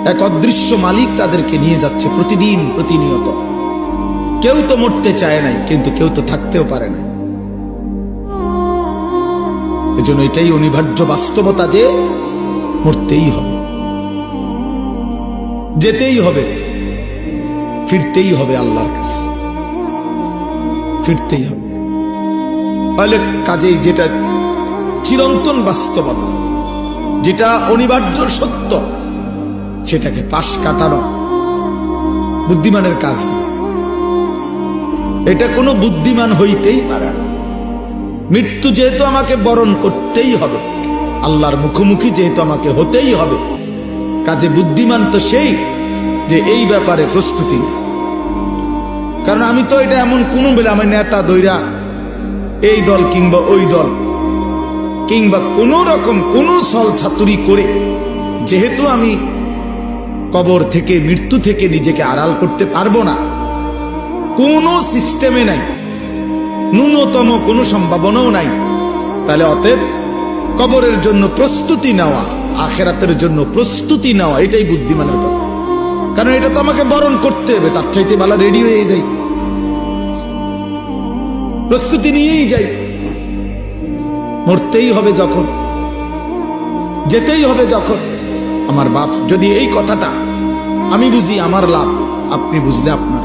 এক অদৃশ্য মালিক তাদেরকে নিয়ে যাচ্ছে প্রতিদিন প্রতিনিয়ত। কেউ তো মরতে চায় নাই, কিন্তু কেউ তো থাকতেও পারে না। এজন্য এটাই অনিবার্য বাস্তবতা যে মরতেই হবে, যেতেই হবে, ফিরতেই হবে আল্লাহর কাছে, ফিরতেই হবে। তাহলে কাজেই যেটা চিরন্তন বাস্তবতা, যেটা অনিবার্য সত্য, সেটাকে পাশ কাটানো বুদ্ধিমানের কাজ না। এটা কোনো বুদ্ধিমান হইতেই পারে না। মৃত্যু যেহেতু আমাকে বরণ করতেই হবে, আল্লাহর মুখোমুখি যেহেতু আমাকে হতেই হবে, কাজে বুদ্ধিমান তো সেই যে এই ব্যাপারে প্রস্তুতি নেই। কারণ আমি তো এটা এমন কোনো বেলা আমার নেতা দৈরা এই দল কিংবা ওই দল কিংবা কোন রকম কোন ছল ছাতুরি করে যেহেতু আমি কবর থেকে, মৃত্যু থেকে নিজেকে আড়াল করতে পারবো না, কোন সিস্টেমে নাই, ন্যূনতম কোনো সম্ভাবনাও নাই, তাহলে অতএব কবরের জন্য প্রস্তুতি নেওয়া, আখিরাতের জন্য প্রস্তুতি নেওয়া, এটাই বুদ্ধিমানের কথা। কারণ এটা তো আমাকে বরণ করতে হবে, তার চাইতে ভালো রেডি হয়ে যাই, প্রস্তুতি নিয়েই যাই। মরতেই হবে যখন, যেতেই হবে যখন। আমার বাপ যদি এই কথাটা আমি বুঝি আমার লাভ, আপনি বুঝলে আপনার